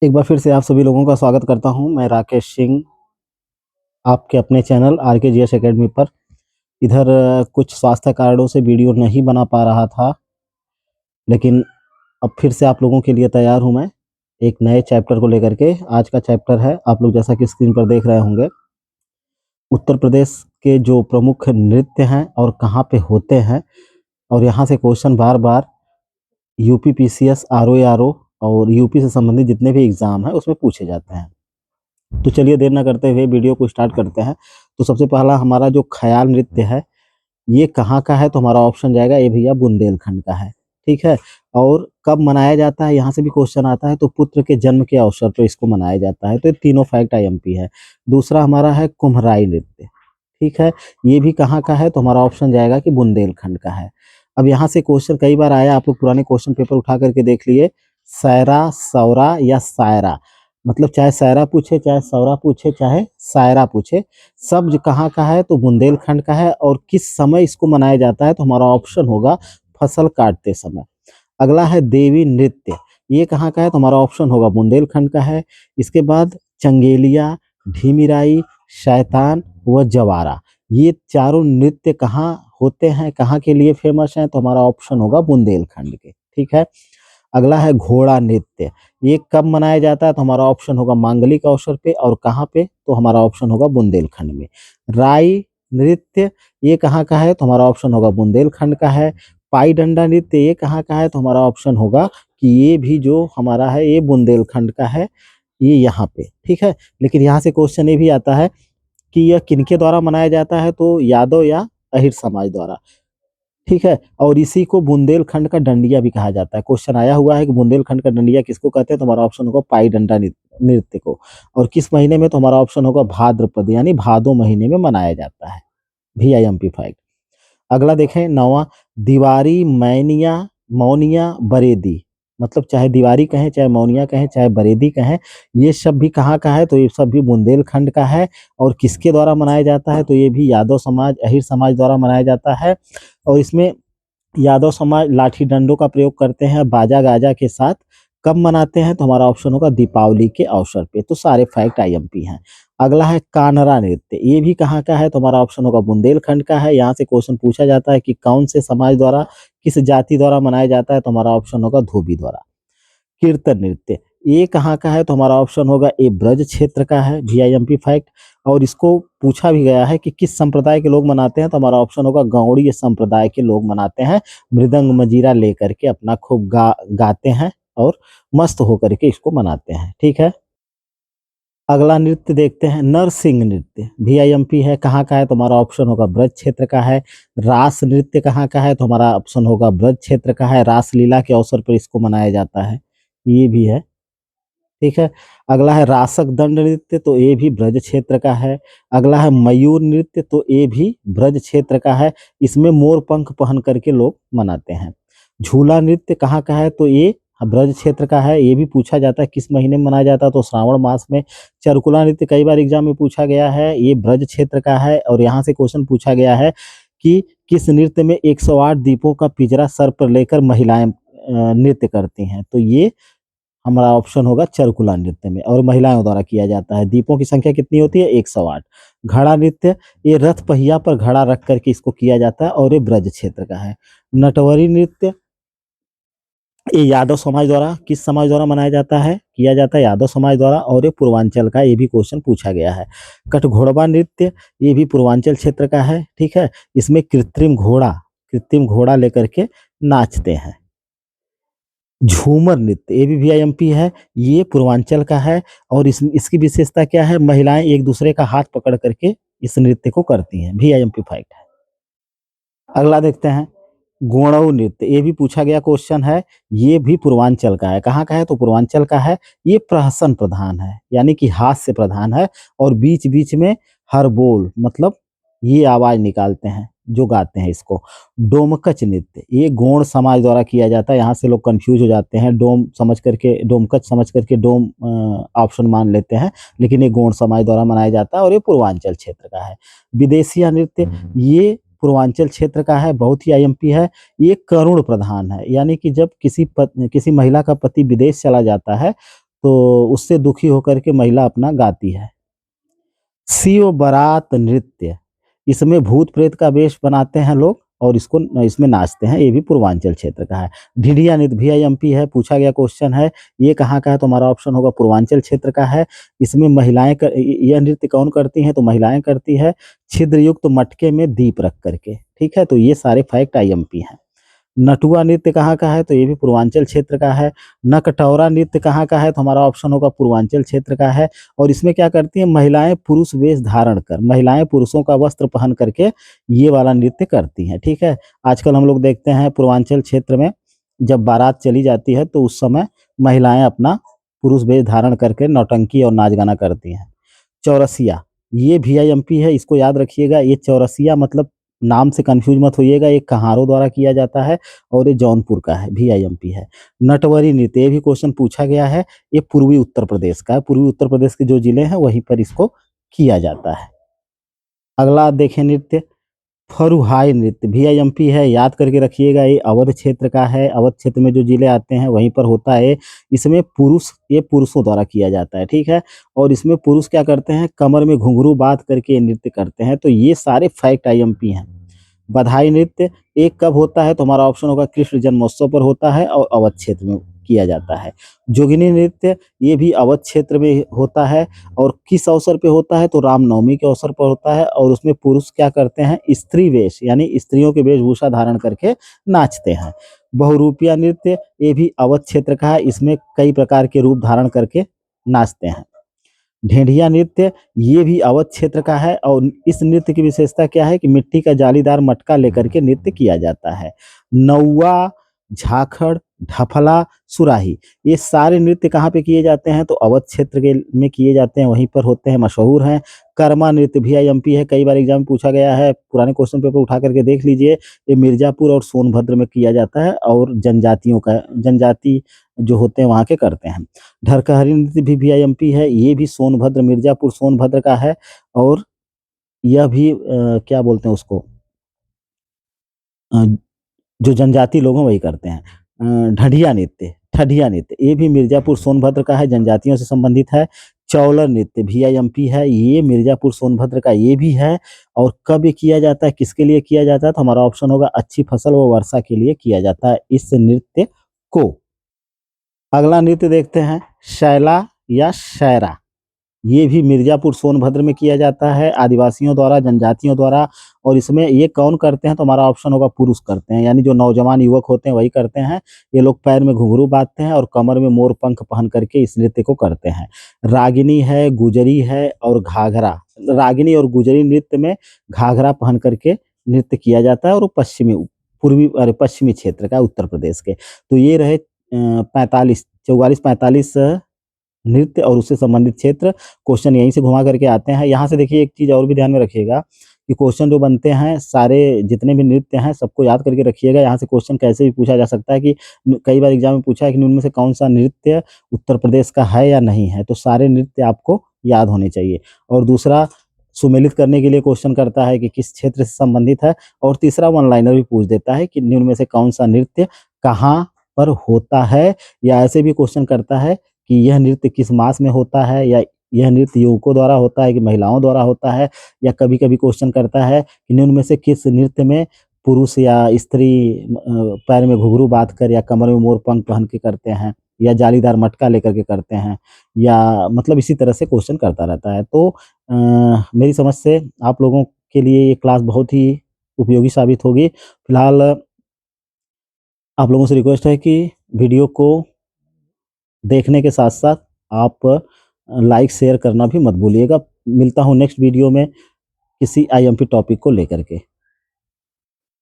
एक बार फिर से आप सभी लोगों का स्वागत करता हूं। मैं राकेश सिंह, आपके अपने चैनल आरकेजीएस एकेडमी पर। इधर कुछ स्वास्थ्य कारणों से वीडियो नहीं बना पा रहा था, लेकिन अब फिर से आप लोगों के लिए तैयार हूं मैं एक नए चैप्टर को लेकर के। आज का चैप्टर है, आप लोग जैसा कि स्क्रीन पर देख रहे होंगे, उत्तर प्रदेश के जो प्रमुख नृत्य हैं और कहाँ पे होते हैं, और यहाँ से क्वेश्चन बार बार यूपी पीसीएस, आरओ और यूपी से संबंधित जितने भी एग्जाम है उसमें पूछे जाते हैं। तो चलिए देर ना करते हुए वीडियो को स्टार्ट करते हैं। तो सबसे पहला हमारा जो ख्याल नृत्य है, ये कहाँ का है? तो हमारा ऑप्शन जाएगा ए भैया, बुंदेलखंड का है। ठीक है। और कब मनाया जाता है, यहाँ से भी क्वेश्चन आता है। तो पुत्र के जन्म के अवसर पर इसको मनाया जाता है। तो ये तीनों फैक्ट आईएमपी है। दूसरा हमारा है कुम्हराई नृत्य। ठीक है। ये भी कहाँ का है? तो हमारा ऑप्शन जाएगा कि बुंदेलखंड का है। अब यहाँ से क्वेश्चन कई बार आया, आप लोग पुराने क्वेश्चन पेपर उठा करके देख लिए। सैरा, सौरा या सायरा, मतलब चाहे सैरा पूछे, चाहे सौरा पूछे, चाहे सायरा पूछे, सब जो कहाँ का है? तो बुंदेलखंड का है। और किस समय इसको मनाया जाता है? तो हमारा ऑप्शन होगा फसल काटते समय। अगला है देवी नृत्य, ये कहाँ का है? तो हमारा ऑप्शन होगा बुंदेलखंड का है। इसके बाद चंगेलिया, ढीमिराई, शैतान व जवारा, ये चारों नृत्य कहाँ होते हैं, कहाँ के लिए फेमस हैं? तो हमारा ऑप्शन होगा बुंदेलखंड के। ठीक है। अगला है घोड़ा नृत्य, ये कब मनाया जाता है? तो हमारा ऑप्शन होगा मांगलिक अवसर पे। और कहाँ पे? तो हमारा ऑप्शन होगा बुंदेलखंड में। राई नृत्य, ये कहाँ का है? तो हमारा ऑप्शन होगा बुंदेलखंड का है। पाई डंडा नृत्य, ये कहाँ का है? तो हमारा ऑप्शन होगा कि ये भी जो हमारा है ये बुंदेलखंड का है, ये यहाँ पे। ठीक है। लेकिन यहाँ से क्वेश्चन ये भी आता है कि यह किनके द्वारा मनाया जाता है? तो यादव या अहिर समाज द्वारा। ठीक है। और इसी को बुंदेलखंड का डंडिया भी कहा जाता है। क्वेश्चन आया हुआ है कि बुंदेलखंड का डंडिया किसको कहते हैं? तो हमारा ऑप्शन होगा पाई डंडा नृत्य को। और किस महीने में? तो हमारा ऑप्शन होगा भाद्रपद, यानी भादो महीने में मनाया जाता है। VIMP fact. अगला देखें, नौवां, दीवारी, मैनिया, मौनिया, बरेदी, मतलब चाहे दीवारी कहें, चाहे मौनिया कहें, चाहे बरेदी कहें, ये सब भी कहाँ का है? तो ये सब भी बुंदेलखंड का है। और किसके द्वारा मनाया जाता है? तो ये भी यादव समाज, अहिर समाज द्वारा मनाया जाता है। और इसमें यादव समाज लाठी डंडों का प्रयोग करते हैं बाजा गाजा के साथ। कब मनाते हैं? तो हमारा ऑप्शन होगा दीपावली के अवसर पे। तो सारे फैक्ट आईएमपी हैं। अगला है कानरा नृत्य, ये भी कहाँ का है? तो हमारा ऑप्शन होगा बुंदेलखंड का है। यहाँ से क्वेश्चन पूछा जाता है कि कौन से समाज द्वारा, किस जाति द्वारा मनाया जाता है? तो हमारा ऑप्शन होगा धोबी द्वारा। कीर्तन नृत्य, ये कहाँ का है? तो हमारा ऑप्शन होगा ए ब्रज क्षेत्र का है। VIMP fact. और इसको पूछा भी गया है कि किस संप्रदाय के लोग मनाते हैं? तो हमारा ऑप्शन होगा गौड़ीय संप्रदाय के लोग मनाते हैं। मृदंग मजीरा लेकर के अपना खूब गाते हैं और मस्त होकर के इसको मनाते हैं। ठीक है। अगला नृत्य देखते हैं, नरसिंह नृत्य। VIMP है, कहाँ का है? तो हमारा ऑप्शन होगा ब्रज क्षेत्र का है। रास नृत्य कहाँ का है? तो हमारा ऑप्शन होगा ब्रज क्षेत्र का है। रास लीला के अवसर पर इसको मनाया जाता है, ये भी है। ठीक है। अगला है रासक दंड नृत्य, तो ये भी ब्रज क्षेत्र का है। अगला है मयूर नृत्य, तो ये भी ब्रज क्षेत्र का है। इसमें मोर पंख पहन करके लोग मनाते हैं। झूला नृत्य कहाँ का है? तो ये ब्रज क्षेत्र का है। ये भी पूछा जाता है किस महीने में मनाया जाता है? तो श्रावण मास में। चरकुला नृत्य कई बार एग्जाम में पूछा गया है, ये ब्रज क्षेत्र का है। और यहाँ से क्वेश्चन पूछा गया है कि किस नृत्य में 108 दीपों का पिंजरा सर पर लेकर महिलाएं नृत्य करती हैं? तो ये हमारा ऑप्शन होगा चरकुला नृत्य में, और महिलाओं द्वारा किया जाता है। दीपों की संख्या कितनी होती है? 108। घड़ा नृत्य, ये रथ पहिया पर घड़ा रख करके इसको किया जाता है, और ये ब्रज क्षेत्र का है। नटवरी नृत्य, ये यादव समाज द्वारा, किस समाज द्वारा मनाया जाता है, किया जाता है? यादव समाज द्वारा। और ये पूर्वांचल का, ये भी क्वेश्चन पूछा गया है। कटघोड़वा नृत्य, ये भी पूर्वांचल क्षेत्र का है। ठीक है। इसमें कृत्रिम घोड़ा लेकर के नाचते हैं। झूमर नृत्य, ये भी VIMP है, ये पूर्वांचल का है। और इसकी विशेषता क्या है? महिलाएं एक दूसरे का हाथ पकड़ करके इस नृत्य को करती हैं। VIMP फैक्ट है। अगला देखते हैं, गोंडऊ नृत्य, ये भी पूछा गया क्वेश्चन है। ये भी पूर्वांचल का है। कहाँ का है? तो पूर्वांचल का है। ये प्रहसन प्रधान है, यानी कि हास्य प्रधान है। और बीच बीच में हर बोल, मतलब ये आवाज निकालते हैं जो गाते हैं इसको। डोमकच नृत्य, ये गोंड समाज द्वारा किया जाता है। यहाँ से लोग कंफ्यूज हो जाते हैं, डोमकच समझ करके डोम ऑप्शन मान लेते हैं, लेकिन ये गोंड समाज द्वारा मनाया जाता है। और ये पूर्वांचल क्षेत्र का है। विदेशिया नृत्य, ये पूर्वांचल क्षेत्र का है, बहुत ही आईएमपी है। ये करुण प्रधान है, यानी कि जब किसी महिला का पति विदेश चला जाता है, तो उससे दुखी होकर के महिला अपना गाती है। शिव बारात नृत्य, इसमें भूत प्रेत का वेश बनाते हैं लोग और इसमें नाचते हैं, ये भी पूर्वांचल क्षेत्र का है। ढिढिया नृत्य VIMP है, पूछा गया क्वेश्चन है, ये कहाँ का है? तो हमारा ऑप्शन होगा पूर्वांचल क्षेत्र का है। इसमें महिलाएं यह नृत्य कौन करती हैं? तो महिलाएं करती है, छिद्र युक्त मटके में दीप रख करके। ठीक है, तो ये सारे फैक्ट IMP हैं। नटुआ नृत्य कहाँ का है? तो ये भी पूर्वांचल क्षेत्र का है। नकटौरा नृत्य कहाँ का है? तो हमारा ऑप्शन होगा पूर्वांचल क्षेत्र का है। और इसमें क्या करती हैं महिलाएं? पुरुष वेश धारण कर, महिलाएं पुरुषों का वस्त्र पहन करके ये वाला नृत्य करती हैं। ठीक है, आजकल हम लोग देखते हैं पूर्वांचल क्षेत्र में जब बारात चली जाती है तो उस समय महिलाएं अपना पुरुष वेश धारण करके नौटंकी और नाच गाना करती हैं। चौरसिया, ये VIMP है, इसको याद रखिएगा। ये चौरसिया मतलब नाम से कंफ्यूज मत होइएगा, ये कहारों द्वारा किया जाता है और ये जौनपुर का है, VIMP है। नटवरी नृत्य, ये भी क्वेश्चन पूछा गया है, ये पूर्वी उत्तर प्रदेश का है। पूर्वी उत्तर प्रदेश के जो जिले हैं वहीं पर इसको किया जाता है। अगला देखें नृत्य, फरुहाई नृत्य VIMP है, याद करके रखिएगा। ये अवध क्षेत्र का है, अवध क्षेत्र में जो जिले आते हैं वहीं पर होता है। इसमें ये पुरुषों द्वारा किया जाता है। ठीक है, और इसमें पुरुष क्या करते हैं? कमर में घुंघरू बांध करके ये नृत्य करते हैं। तो ये सारे फैक्ट IMP हैं। बधाई नृत्य एक कब होता है? तो हमारा ऑप्शन होगा कृष्ण जन्मोत्सव पर होता है और अवध क्षेत्र में किया जाता है। जोगिनी नृत्य, ये भी अवध क्षेत्र में होता है और किस अवसर पे होता है? तो रामनवमी के अवसर पर होता है और उसमें पुरुष क्या करते हैं? स्त्री वेश यानी स्त्रियों के वेशभूषा धारण करके नाचते हैं। बहुरूपिया नृत्य, ये भी अवध क्षेत्र का है, इसमें कई प्रकार के रूप धारण करके नाचते हैं। ढेंढिया नृत्य, ये भी अवध क्षेत्र का है और इस नृत्य की विशेषता क्या है कि मिट्टी का जालीदार मटका लेकर के नृत्य किया जाता है। नौवा, झाखड़, ढफला, सुराही, ये सारे नृत्य कहाँ पे किए जाते हैं? तो अवध क्षेत्र के में किए जाते हैं, वहीं पर होते हैं, मशहूर हैं। कर्मा नृत्य VIMP है, कई बार एग्जाम में पूछा गया है, पुराने क्वेश्चन पेपर उठा करके देख लीजिए। ये मिर्जापुर और सोनभद्र में किया जाता है और जनजाति जो होते हैं वहाँ के करते हैं। ढरकहरी नृत्य भी VIMP है, ये भी सोनभद्र, मिर्जापुर सोनभद्र का है और यह भी क्या बोलते हैं उसको, अ, जो जनजाति लोग हैं वही करते हैं। ठडिया नृत्य ये भी मिर्जापुर सोनभद्र का है, जनजातियों से संबंधित है। चौलर नृत्य VIMP है, ये मिर्जापुर सोनभद्र का ये भी है। और कब ये किया जाता है, किसके लिए किया जाता है? तो हमारा ऑप्शन होगा अच्छी फसल व वर्षा के लिए किया जाता है इस नृत्य को। अगला नृत्य देखते हैं, शैला या शैरा, ये भी मिर्जापुर सोनभद्र में किया जाता है आदिवासियों द्वारा, जनजातियों द्वारा। और इसमें ये कौन करते हैं? तो हमारा ऑप्शन होगा पुरुष करते हैं, यानी जो नौजवान युवक होते हैं वही करते हैं। ये लोग पैर में घुंघरू बांधते हैं और कमर में मोर पंख पहन करके इस नृत्य को करते हैं। रागिनी है, गुजरी है और घाघरा, रागिनी और गुजरी नृत्य में घाघरा पहन करके नृत्य किया जाता है और वो पश्चिमी क्षेत्र का, उत्तर प्रदेश के। तो ये रहे 44 नृत्य और उससे संबंधित क्षेत्र। क्वेश्चन यहीं से घुमा करके आते हैं। यहाँ से देखिए एक चीज़ और भी ध्यान में रखिएगा कि क्वेश्चन जो बनते हैं सारे जितने भी नृत्य हैं सबको याद करके रखिएगा। यहाँ से क्वेश्चन कैसे भी पूछा जा सकता है कि कई बार एग्जाम में पूछा है कि उनमें से कौन सा नृत्य उत्तर प्रदेश का है या नहीं है, तो सारे नृत्य आपको याद होने चाहिए। और दूसरा सुमेलित करने के लिए क्वेश्चन करता है कि किस क्षेत्र से संबंधित है। और तीसरा वन लाइनर भी पूछ देता है कि निम्न में से कौन सा नृत्य कहाँ पर होता है, या ऐसे भी क्वेश्चन करता है कि यह नृत्य किस मास में होता है, या यह नृत्य युवकों द्वारा होता है कि महिलाओं द्वारा होता है। या कभी-कभी क्वेश्चन करता है कि निम्न में से किस नृत्य में पुरुष या स्त्री पैर में घुंघरू बाँध कर या कमर में मोर पंख पहन के करते हैं, या जालीदार मटका लेकर के करते हैं, या मतलब इसी तरह से क्वेश्चन करता रहता है। तो मेरी समझ से आप लोगों के लिए ये क्लास बहुत ही उपयोगी साबित होगी। फिलहाल आप लोगों से रिक्वेस्ट है कि वीडियो को देखने के साथ-साथ आप लाइक शेयर करना भी मत भूलिएगा। मिलता हूँ नेक्स्ट वीडियो में किसी IMP टॉपिक को लेकर के।